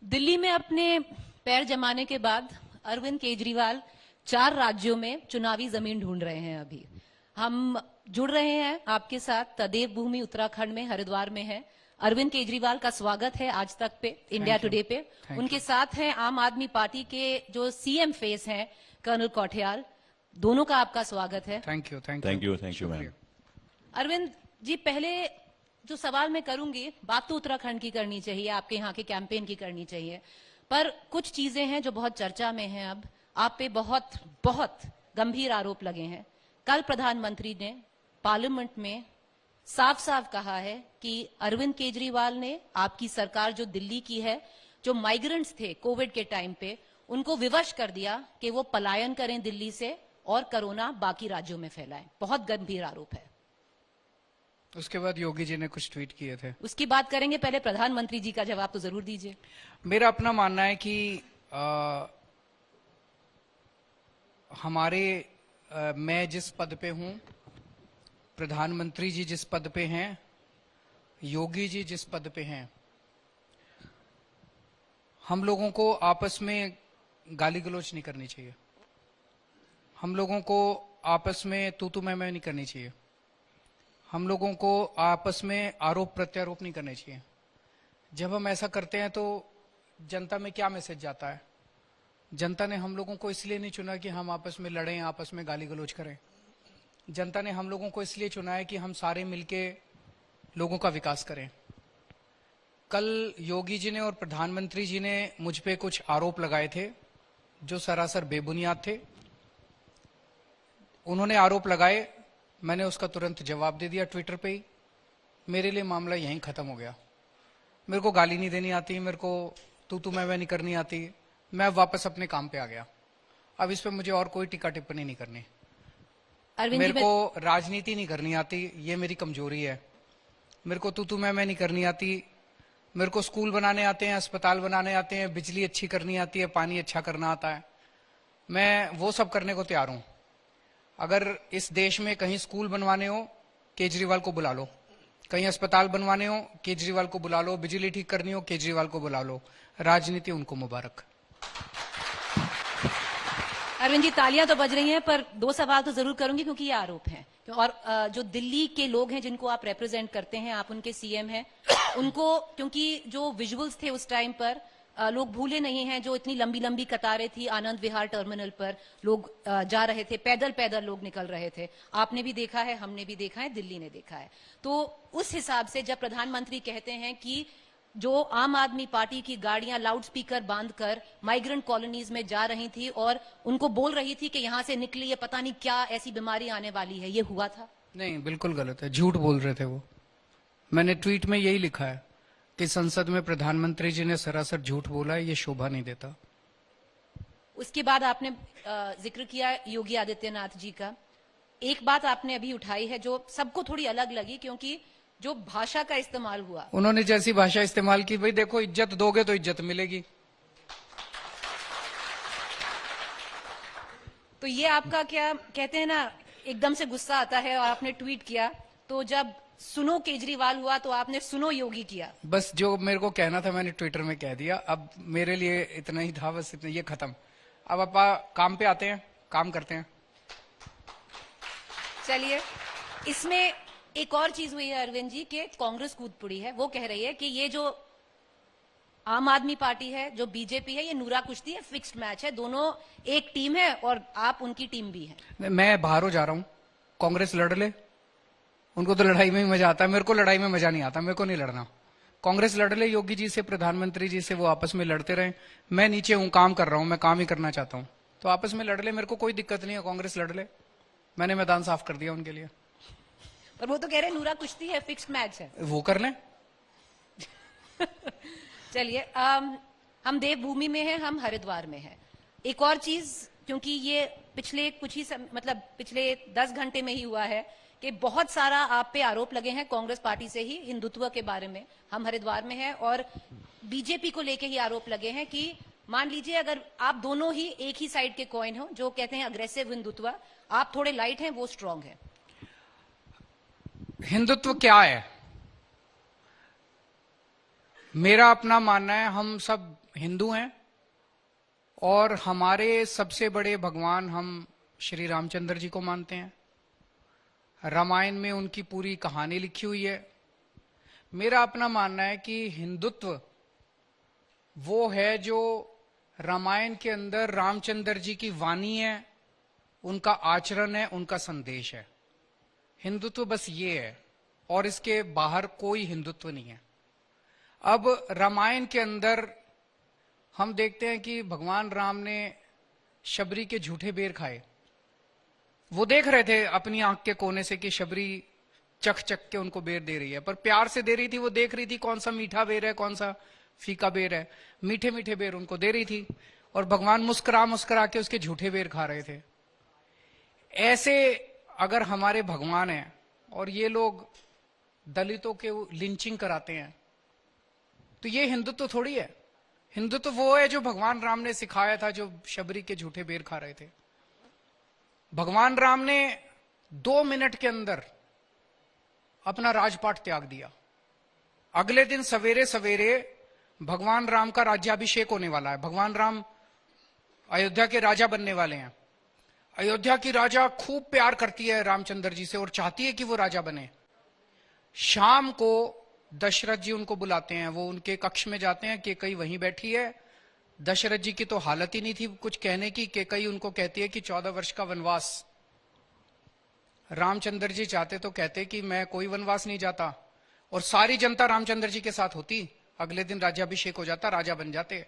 दिल्ली में अपने पैर जमाने के बाद अरविंद केजरीवाल 4 राज्यों में चुनावी जमीन ढूंढ रहे हैं। अभी हम जुड़ रहे हैं आपके साथ तदेव भूमि उत्तराखंड में, हरिद्वार में है। अरविंद केजरीवाल का स्वागत है आज तक पे, इंडिया टुडे पे। उनके साथ हैं आम आदमी पार्टी के जो सीएम फेस हैं कर्नल कौटियाल। दोनों का आपका स्वागत है। Thank you ma'am. Arvind ji, पहले जो सवाल मैं करूंगी, बात तो उत्तराखंड की करनी चाहिए, आपके यहाँ के कैंपेन की करनी चाहिए, पर कुछ चीजें हैं जो बहुत चर्चा में हैं। अब आप पे बहुत बहुत गंभीर आरोप लगे हैं। कल प्रधानमंत्री ने पार्लियामेंट में साफ साफ कहा है कि अरविंद केजरीवाल ने, आपकी सरकार जो दिल्ली की है, जो माइग्रेंट्स थे कोविड के टाइम पे, उनको विवश कर दिया कि वो पलायन करें दिल्ली से और कोरोना बाकी राज्यों में फैलाएं। बहुत गंभीर आरोप है। उसके बाद योगी जी ने कुछ ट्वीट किए थे, उसकी बात करेंगे। पहले प्रधानमंत्री जी का जवाब तो जरूर दीजिए। मेरा अपना मानना है कि मैं जिस पद पे हूं, प्रधानमंत्री जी जिस पद पे हैं, योगी जी जिस पद पे हैं, हम लोगों को आपस में गाली गलौज नहीं करनी चाहिए। हम लोगों को आपस में तू मैं नहीं करनी चाहिए। हम लोगों को आपस में आरोप प्रत्यारोप नहीं करने चाहिए। जब हम ऐसा करते हैं तो जनता में क्या मैसेज जाता है? जनता ने हम लोगों को इसलिए नहीं चुना कि हम आपस में लड़ें, आपस में गाली गलौज करें। जनता ने हम लोगों को इसलिए चुना है कि हम सारे मिलके लोगों का विकास करें। कल योगी जी ने और प्रधानमंत्री जी ने मुझ पे कुछ आरोप लगाए थे जो सरासर बेबुनियाद थे। उन्होंने आरोप लगाए, मैंने उसका तुरंत जवाब दे दिया ट्विटर पे ही। मेरे लिए मामला यहीं खत्म हो गया। मेरे को गाली नहीं देनी आती, मेरे को तू मैं नहीं करनी आती। मैं वापस अपने काम पे आ गया। अब इस पे मुझे और कोई टीका टिप्पणी नहीं करनी। मेरे को राजनीति नहीं करनी आती, ये मेरी कमजोरी है। मेरे को तू मैं नहीं करनी आती। मेरे को स्कूल बनाने आते हैं, अस्पताल बनाने आते हैं, बिजली अच्छी करनी आती है, पानी अच्छा करना आता है। मैं वो सब करने को तैयार हूं। अगर इस देश में कहीं स्कूल बनवाने हो, केजरीवाल को बुला लो। कहीं अस्पताल बनवाने हो, केजरीवाल को बुला लो। बिजली ठीक करनी हो, केजरीवाल को बुला लो। राजनीति उनको मुबारक। अरविंद जी, तालियां तो बज रही हैं, पर 2 सवाल तो जरूर करूंगी क्योंकि ये आरोप हैं। और जो दिल्ली के लोग हैं जिनको आप रिप्रेजेंट करते हैं, आप उनके सीएम हैं, उनको, क्योंकि जो विजुअल्स थे उस टाइम पर लोग भूले नहीं हैं, जो इतनी लंबी लंबी कतारें थी आनंद विहार टर्मिनल पर, लोग जा रहे थे, पैदल पैदल लोग निकल रहे थे। आपने भी देखा है, हमने भी देखा है, दिल्ली ने देखा है। तो उस हिसाब से जब प्रधानमंत्री कहते हैं कि जो आम आदमी पार्टी की गाड़ियां लाउड स्पीकर बांधकर माइग्रेंट कॉलोनीज में जा रही थी और उनको बोल रही थी कि यहां से निकलिए, पता नहीं क्या ऐसी बीमारी आने वाली है, ये हुआ था? नहीं, बिल्कुल गलत है। झूठ बोल रहे थे वो। मैंने ट्वीट में यही लिखा है कि संसद में प्रधानमंत्री जी ने सरासर झूठ बोला है, ये शोभा नहीं देता। उसके बाद आपने जिक्र किया योगी आदित्यनाथ जी का। एक बात आपने अभी उठाई है जो सबको थोड़ी अलग लगी, क्योंकि जो भाषा का इस्तेमाल हुआ, उन्होंने जैसी भाषा इस्तेमाल की, भाई देखो, इज्जत दोगे तो इज्जत मिलेगी। तो ये आपका, क्या कहते हैं ना, एकदम से गुस्सा आता है और आपने ट्वीट किया, तो जब सुनो केजरीवाल हुआ तो आपने सुनो योगी किया। बस जो मेरे को कहना था मैंने ट्विटर में कह दिया। अब मेरे लिए इतना ही था, बस इतना, ये खत्म। अब आप काम पे आते हैं, काम करते हैं। चलिए, इसमें एक और चीज हुई है अरविंद जी, के कांग्रेस कूद पड़ी है। वो कह रही है कि ये जो आम आदमी पार्टी है, जो बीजेपी है, ये नूरा कुश्ती है, फिक्स्ड मैच है, दोनों एक टीम है और आप उनकी टीम भी है। मैं बाहर हो जा रहा हूं, कांग्रेस लड़ ले। उनको तो लड़ाई में ही मजा आता है, मेरे को लड़ाई में मजा नहीं आता, मेरे को नहीं लड़ना। कांग्रेस लड़ ले, योगी जी से, प्रधानमंत्री जी से, वो आपस में लड़ते रहे। मैं नीचे हूं, काम कर रहा हूं, मैं काम ही करना चाहता हूं, तो आपस में लड़ ले, मेरे को कोई दिक्कत नहीं है। कांग्रेस लड़ ले, मैंने मैदान साफ कर दिया उनके लिए। पर वो तो कह रहे नूरा कुश्ती है, फिक्स्ड मैच है, वो कर लें। चलिए, हम देवभूमि में हैं, हम हरिद्वार में हैं। एक और चीज, क्योंकि ये पिछले कुछ ही मतलब पिछले 10 घंटे में ही हुआ है कि बहुत सारा आप पे आरोप लगे हैं कांग्रेस पार्टी से ही, हिंदुत्व के बारे में। हम हरिद्वार में हैं और बीजेपी को लेके ही आरोप लगे हैं कि मान लीजिए अगर आप दोनों ही एक ही साइड के कॉइन हो, जो कहते हैं अग्रेसिव हिंदुत्व, आप थोड़े लाइट हैं, वो स्ट्रांग है। हिंदुत्व क्या है? मेरा अपना मानना है, हम सब हिंदू हैं और हमारे सबसे बड़े भगवान हम श्री रामचंद्र जी को मानते हैं। रामायण में उनकी पूरी कहानी लिखी हुई है। मेरा अपना मानना है कि हिंदुत्व वो है जो रामायण के अंदर रामचंद्र जी की वाणी है, उनका आचरण है, उनका संदेश है। हिंदुत्व बस ये है और इसके बाहर कोई हिंदुत्व नहीं है। अब रामायण के अंदर हम देखते हैं कि भगवान राम ने शबरी के झूठे बेर खाए। वो देख रहे थे अपनी आंख के कोने से कि शबरी चख चख के उनको बेर दे रही है, पर प्यार से दे रही थी। वो देख रही थी कौन सा मीठा बेर है, कौन सा फीका बेर है। मीठे मीठे बेर उनको दे रही थी और भगवान मुस्कुरा मुस्कुरा के उसके झूठे बेर खा रहे थे। ऐसे अगर हमारे भगवान हैं और ये लोग दलितों के लिंचिंग कराते हैं, तो ये हिंदुत्व थोड़ी है। हिंदुत्व वो है जो भगवान राम ने सिखाया था, जो शबरी के झूठे बेर खा रहे थे। भगवान राम ने 2 मिनट के अंदर अपना राजपाट त्याग दिया। अगले दिन सवेरे सवेरे भगवान राम का राज्याभिषेक होने वाला है। भगवान राम अयोध्या के राजा बनने वाले हैं। अयोध्या की राजा खूब प्यार करती है रामचंद्र जी से और चाहती है कि वो राजा बने। शाम को दशरथ जी उनको बुलाते हैं। वो उनके कक्ष में जाते हैं। केकई वहीं बैठी है। दशरथ जी की तो हालत ही नहीं थी कुछ कहने की। केकई उनको कहती है कि 14 वर्ष का वनवास। रामचंद्र जी चाहते तो कहते कि मैं कोई वनवास नहीं जाता, और सारी जनता रामचंद्र जी के साथ होती। अगले दिन राज्याभिषेक हो जाता, राजा बन जाते।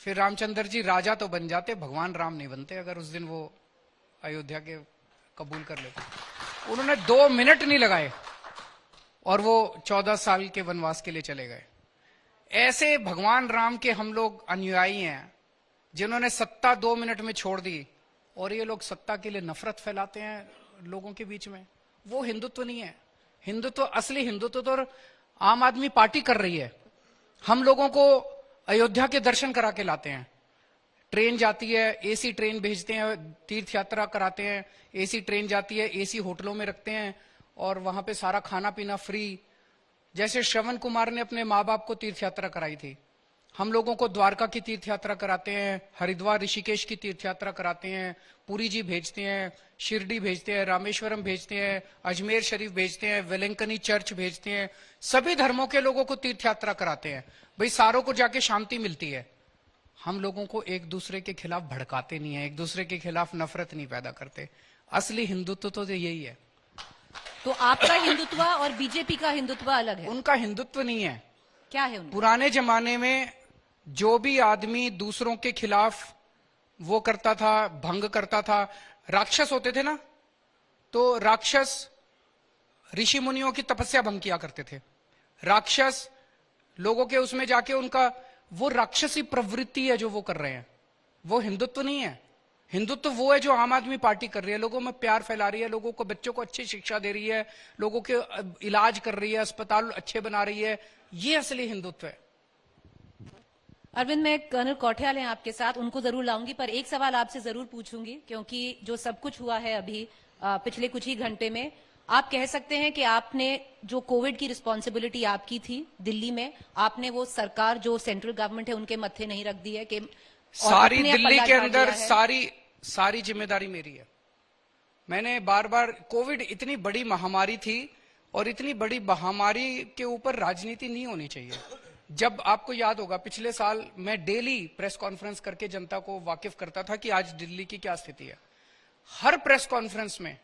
फिर रामचंद्र जी राजा तो बन जाते, भगवान राम नहीं बनते अगर उस दिन वो अयोध्या के कबूल कर लेते। उन्होंने 2 मिनट नहीं लगाए और वो 14 साल के वनवास के लिए चले गए। ऐसे भगवान राम के हम लोग अनुयायी हैं जिन्होंने सत्ता 2 मिनट में छोड़ दी, और ये लोग सत्ता के लिए नफरत फैलाते हैं लोगों के बीच में। वो हिंदुत्व नहीं है। हिंदुत्व, असली हिंदुत्व तो आम आदमी पार्टी कर रही है। हम लोगों को अयोध्या के दर्शन करा के लाते हैं। ट्रेन जाती है, एसी ट्रेन भेजते हैं, तीर्थ यात्रा कराते हैं। एसी ट्रेन जाती है, एसी होटलों में रखते हैं और वहां पे सारा खाना पीना फ्री। जैसे श्रवण कुमार ने अपने माँ बाप को तीर्थ यात्रा कराई थी, हम लोगों को द्वारका की तीर्थ यात्रा कराते हैं, हरिद्वार ऋषिकेश की तीर्थ यात्रा कराते हैं, पुरी जी भेजते हैं, शिरडी भेजते हैं, रामेश्वरम भेजते हैं, अजमेर शरीफ भेजते हैं, वेलंकनी चर्च भेजते हैं। सभी धर्मों के लोगों को तीर्थ यात्रा कराते हैं। भाई सारों को जाके शांति मिलती है। हम लोगों को एक दूसरे के खिलाफ भड़काते नहीं है, एक दूसरे के खिलाफ नफरत नहीं पैदा करते। असली हिंदुत्व तो यही है। तो आपका हिंदुत्व और बीजेपी का हिंदुत्व अलग है? उनका हिंदुत्व नहीं है। क्या है उनका? पुराने जमाने में जो भी आदमी दूसरों के खिलाफ वो करता था, भंग करता था, राक्षस होते थे ना, तो राक्षस ऋषि मुनियों की तपस्या भंग किया करते थे। राक्षस लोगों के उसमें जाके उनका वो राक्षसी प्रवृत्ति है जो वो कर रहे हैं, वो हिंदुत्व नहीं है। हिंदुत्व वो है जो आम आदमी पार्टी कर रही है, लोगों में प्यार फैला रही है, लोगों को, बच्चों को अच्छी शिक्षा दे रही है, लोगों के इलाज कर रही है, अस्पताल अच्छे बना रही है। ये असली हिंदुत्व है। अरविंद, मैं कर्नल कौटियाल हैं आपके साथ, उनको जरूर लाऊंगी, पर एक सवाल आपसे जरूर पूछूंगी, क्योंकि जो सब कुछ हुआ है अभी पिछले कुछ ही घंटे में, आप कह सकते हैं कि आपने जो कोविड की रिस्पॉन्सिबिलिटी आपकी थी दिल्ली में, आपने वो सरकार जो सेंट्रल गवर्नमेंट है उनके मत्थे नहीं रख दी है कि सारी दिल्ली के अंदर सारी जिम्मेदारी मेरी है। मैंने बार बार, कोविड इतनी बड़ी महामारी थी और इतनी बड़ी महामारी के ऊपर राजनीति नहीं होनी चाहिए। जब आपको याद होगा पिछले साल मैं डेली प्रेस कॉन्फ्रेंस करके जनता को वाकिफ करता था कि आज दिल्ली की क्या स्थिति है। हर प्रेस कॉन्फ्रेंस में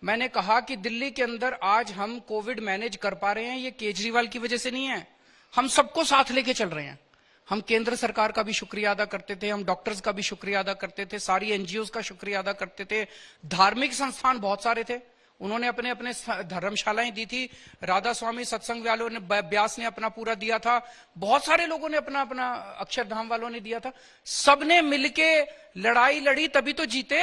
मैंने कहा कि दिल्ली के अंदर आज हम कोविड मैनेज कर पा रहे हैं, ये केजरीवाल की वजह से नहीं है, हम सबको साथ लेके चल रहे हैं। हम केंद्र सरकार का भी शुक्रिया अदा करते थे, हम डॉक्टर्स का भी शुक्रिया अदा करते थे, सारी एनजीओ का शुक्रिया अदा करते थे, धार्मिक संस्थान बहुत सारे थे, उन्होंने अपने अपने धर्मशालाएं दी थी, राधा स्वामी सत्संग वालों ने, व्यास ने अपना पूरा दिया था, बहुत सारे लोगों ने अपना अपना, अक्षरधाम वालों ने दिया था। सबने मिलके लड़ाई लड़ी तभी तो जीते।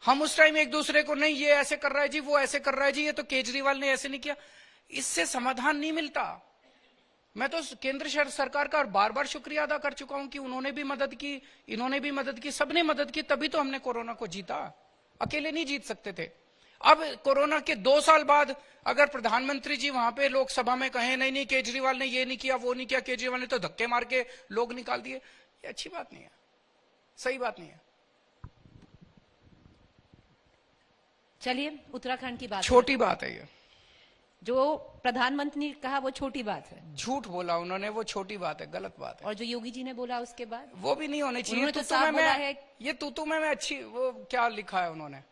हम उस टाइम एक दूसरे को, नहीं ये ऐसे कर रहा है जी, वो ऐसे कर रहा है जी, ये तो केजरीवाल ने ऐसे नहीं किया, इससे समाधान नहीं मिलता। मैं तो केंद्र सरकार का बार बार शुक्रिया अदा कर चुका हूं कि उन्होंने भी मदद की, इन्होंने भी मदद की, सबने मदद की, तभी तो हमने कोरोना को जीता। अकेले नहीं जीत सकते थे। अब कोरोना के 2 साल बाद अगर प्रधानमंत्री जी वहां पे लोकसभा में कहें नहीं नहीं केजरीवाल ने ये नहीं किया वो नहीं किया, केजरीवाल ने तो धक्के मार के लोग निकाल दिए, ये अच्छी बात नहीं है, सही बात नहीं है। चलिए उत्तराखंड की बात, छोटी बात है ये, जो प्रधानमंत्री ने कहा वो छोटी बात है, झूठ बोला उन्होंने, वो छोटी बात है, गलत बात है। और जो योगी जी ने बोला उसके बाद वो भी नहीं होनी चाहिए। उन्होंने तो साफ बोला है, ये तूतू में अच्छी, वो क्या लिखा है उन्होंने,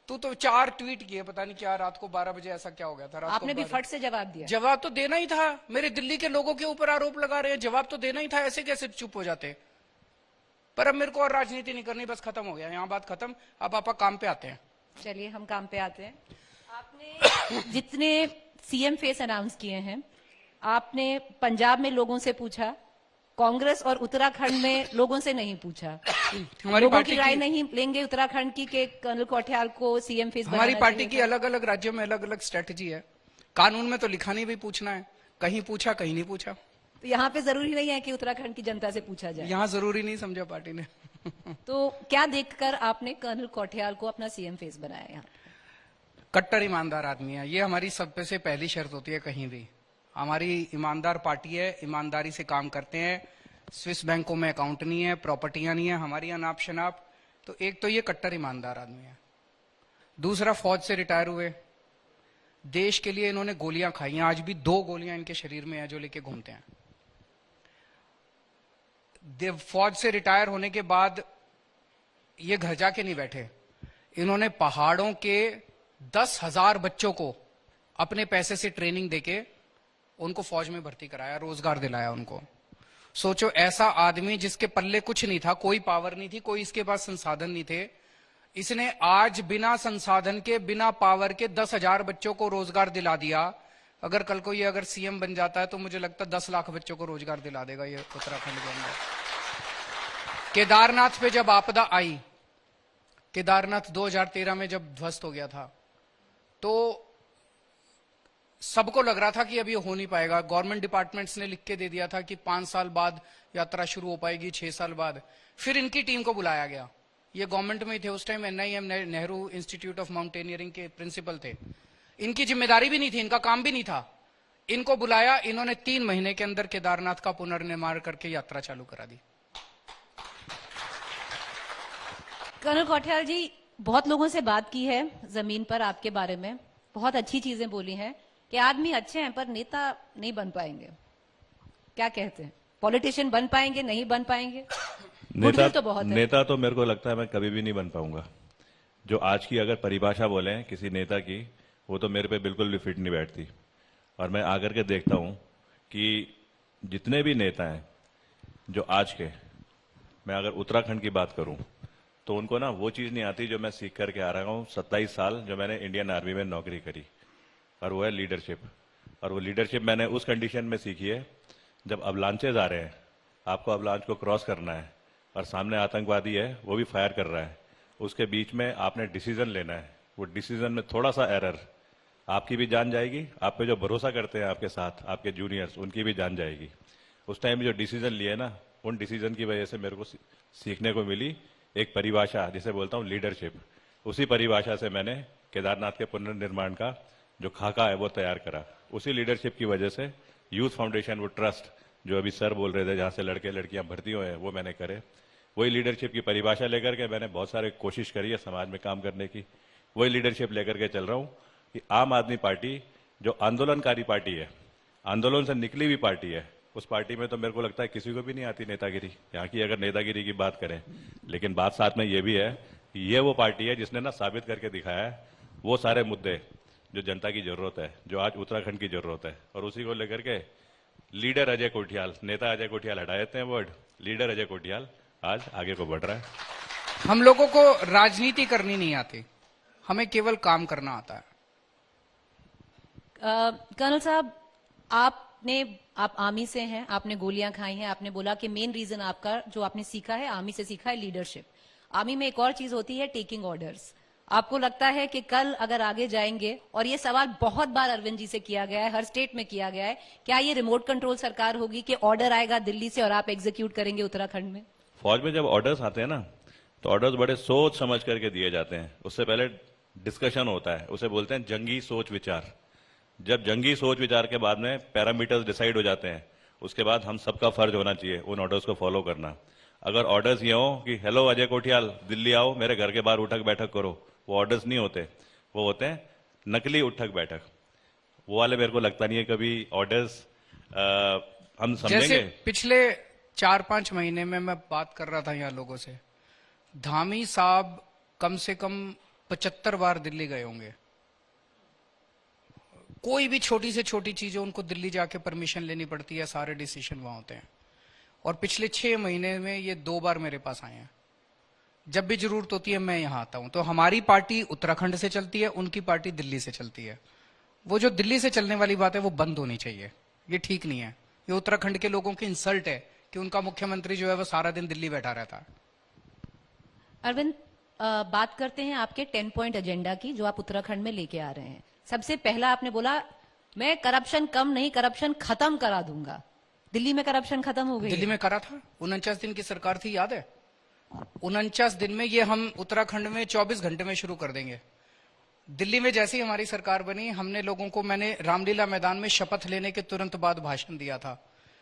तू तो 4 ट्वीट किए, पता नहीं क्या, रात को 12 बजे ऐसा क्या हो गया था। रात आपने को भी फट से जवाब दिया। जवाब तो देना ही था, मेरे दिल्ली के लोगों के ऊपर आरोप लगा रहे हैं, जवाब तो देना ही था, ऐसे कैसे चुप हो जाते। पर अब मेरे को और राजनीति नहीं करनी, बस खत्म हो गया, यहाँ बात खत्म। अब आप काम पे आते हैं। चलिए हम काम पे आते हैं। आपने जितने सीएम फेस अनाउंस किए हैं, आपने पंजाब में लोगों से पूछा, कांग्रेस और उत्तराखंड में लोगों से नहीं पूछा। लोगों की राय नहीं लेंगे उत्तराखंड की कि कर्नल कौटियाल को सीएम फेस बनाना हमारी पार्टी चाहिए की अलग अलग राज्यों में अलग अलग स्ट्रेटजी है, कानून में तो लिखा नहीं भी पूछना है, कहीं पूछा कहीं नहीं पूछा। तो यहाँ पे जरूरी नहीं है कि उत्तराखंड की जनता से पूछा जाए, यहाँ जरूरी नहीं समझा पार्टी ने। तो क्या देखकर आपने कर्नल कौटियाल को अपना सीएम फेस बनाया? यहाँ कट्टर ईमानदार आदमी है, ये हमारी सबसे पहली शर्त होती है। कहीं भी हमारी ईमानदार पार्टी है, ईमानदारी से काम करते हैं, स्विस बैंकों में अकाउंट नहीं है, प्रॉपर्टियां नहीं है हमारी अनाप शनाप। तो एक तो ये कट्टर ईमानदार आदमी है। दूसरा, फौज से रिटायर हुए, देश के लिए इन्होंने गोलियां खाई हैं, आज भी 2 गोलियां इनके शरीर में है जो लेके घूमते हैं। फौज से रिटायर होने के बाद ये घर जाके नहीं बैठे, इन्होंने पहाड़ों के 10,000 बच्चों को अपने पैसे से ट्रेनिंग देके उनको फौज में भर्ती कराया, रोजगार दिलाया उनको। सोचो, ऐसा आदमी जिसके पल्ले कुछ नहीं था, कोई पावर नहीं थी, कोई इसके पास संसाधन नहीं थे, इसने आज बिना संसाधन के, बिना पावर के 10,000 बच्चों को रोजगार दिला दिया। अगर कल को ये अगर सीएम बन जाता है तो मुझे लगता है 10 लाख बच्चों को रोजगार दिला देगा ये उत्तराखंड के अंदर। केदारनाथ पे जब आपदा आई, केदारनाथ 2013 में जब ध्वस्त हो गया था, तो सबको लग रहा था कि अब ये हो नहीं पाएगा। गवर्नमेंट डिपार्टमेंट्स ने लिख के दे दिया था कि 5 साल बाद यात्रा शुरू हो पाएगी, 6 साल बाद। फिर इनकी टीम को बुलाया गया, ये गवर्नमेंट में ही थे उस time, NIM Nehru institute of mountaineering के प्रिंसिपल थे। इनकी जिम्मेदारी भी नहीं थी, इनका काम भी नहीं था। इनको बुलाया, इन्होंने 3 महीने के अंदर केदारनाथ का पुनर्निर्माण करके यात्रा चालू करा दी। कर्नल कौटियाल जी, बहुत लोगों से बात की है जमीन पर आपके बारे में, बहुत अच्छी चीजें बोली हैं कि आदमी अच्छे हैं पर नेता नहीं बन पाएंगे। क्या कहते हैं, पॉलिटिशियन बन पाएंगे, नहीं बन पाएंगे? नेता तो बहुत है। नेता तो मेरे को लगता है मैं कभी भी नहीं बन पाऊंगा। जो आज की अगर परिभाषा बोले किसी नेता की, वो तो मेरे पे बिल्कुल भी फिट नहीं बैठती। और मैं आकर के देखता हूं कि जितने भी नेता हैं जो आज के, मैं अगर उत्तराखंड की बात करूं तो उनको ना वो चीज नहीं आती जो मैं सीख करके आ रहा हूं 27 साल जो मैंने इंडियन आर्मी में नौकरी करी, और वो है लीडरशिप। और वो लीडरशिप मैंने उस कंडीशन में सीखी है जब अवलांचेज आ रहे हैं, आपको अवलांच को क्रॉस करना है और सामने आतंकवादी है वो भी फायर कर रहा है, उसके बीच में आपने डिसीजन लेना है। वो डिसीजन में थोड़ा सा एरर, आपकी भी जान जाएगी, आप पे जो भरोसा करते हैं आपके साथ आपके जूनियर्स, उनकी भी जान जाएगी। उस टाइम जो डिसीजन लिए ना, उन डिसीजन की वजह से मेरे को सीखने को मिली एक परिभाषा, जिसे बोलता हूँ लीडरशिप। उसी परिभाषा से मैंने केदारनाथ के पुनर्निर्माण का जो खाका है वो तैयार करा। उसी लीडरशिप की वजह से यूथ फाउंडेशन, वो ट्रस्ट जो अभी सर बोल रहे थे जहां से लड़के लड़कियां भर्ती हुए हैं, वो मैंने करे। वही लीडरशिप की परिभाषा लेकर के मैंने बहुत सारे कोशिश करी है समाज में काम करने की। वही लीडरशिप लेकर के चल रहा हूं कि आम आदमी पार्टी जो आंदोलनकारी पार्टी है, आंदोलन से निकली हुई पार्टी है, उस पार्टी में तो मेरे को लगता है किसी को भी नहीं आती नेतागिरी। यहाँ की अगर नेतागिरी की बात करें, लेकिन बात साथ में ये भी है कि ये वो पार्टी है जिसने ना साबित करके दिखाया है वो सारे मुद्दे जो जनता की जरूरत है, जो आज उत्तराखंड की जरूरत है। और उसी को लेकर के लीडर अजय कोठियाल, नेता अजय कोठियाल हटा देते हैं वर्ड, लीडर अजय कोठियाल आज आगे को बढ़ रहा है। हम लोगों को राजनीति करनी नहीं आती, हमें केवल काम करना आता है। कर्नल साहब, आप आर्मी से हैं, आपने गोलियां खाई हैं, आपने बोला कि मेन रीजन आपका जो आपने सीखा है आर्मी से सीखा है लीडरशिप। आर्मी में एक और चीज होती है टेकिंग ऑर्डर्स। आपको लगता है कि कल अगर आगे जाएंगे, और ये सवाल बहुत बार अरविंद जी से किया गया है, हर स्टेट में किया गया है, क्या ये रिमोट कंट्रोल सरकार होगी कि ऑर्डर आएगा दिल्ली से और आप एग्जीक्यूट करेंगे उत्तराखंड में? फौज में जब ऑर्डर्स आते हैं ना, तो ऑर्डर्स बड़े सोच समझ करके दिए जाते हैं। उससे पहले डिस्कशन होता है, उसे बोलते हैं जंगी सोच विचार। जब जंगी सोच विचार के बाद में पैरामीटर्स डिसाइड हो जाते हैं, उसके बाद हम सबका फर्ज होना चाहिए उन ऑर्डर्स को फॉलो करना। अगर ऑर्डर्स ये हो कि हेलो अजय कोठियाल दिल्ली आओ, मेरे घर के बाहर उठक बैठक करो, वो ऑर्डर्स नहीं होते, वो होते हैं नकली उठक बैठक। वो वाले मेरे को लगता नहीं है कभी ऑर्डर्स हम जैसे समझेंगे। पिछले 4-5 महीने में मैं बात कर रहा था यहाँ लोगों से, धामी साहब कम से कम 75 बार दिल्ली गए होंगे। कोई भी छोटी से छोटी चीज हो उनको दिल्ली जाके परमिशन लेनी पड़ती है, सारे डिसीजन वहां होते हैं। और पिछले 6 महीने में ये 2 बार मेरे पास आए हैं। जब भी जरूरत होती है मैं यहाँ आता हूं। तो हमारी पार्टी उत्तराखंड से चलती है, उनकी पार्टी दिल्ली से चलती है। वो जो दिल्ली से चलने वाली बात है वो बंद होनी चाहिए, ये ठीक नहीं है। ये उत्तराखंड के लोगों की इंसल्ट है कि उनका मुख्यमंत्री जो है वो सारा दिन दिल्ली बैठा रहता है। अरविंद, बात करते हैं आपके 10 पॉइंट एजेंडा की जो आप उत्तराखंड में लेके आ रहे हैं। सबसे पहला आपने बोला मैं करप्शन कम नहीं, करप्शन खत्म करा दूंगा। दिल्ली में करप्शन खत्म हो गई दिल्ली में करा था, 49 दिन की सरकार थी, याद है? 49 दिन में, ये हम उत्तराखंड में 24 घंटे में शुरू कर देंगे। दिल्ली में जैसे ही हमारी सरकार बनी, हमने लोगों को, मैंने रामलीला मैदान में शपथ लेने के तुरंत बाद भाषण दिया था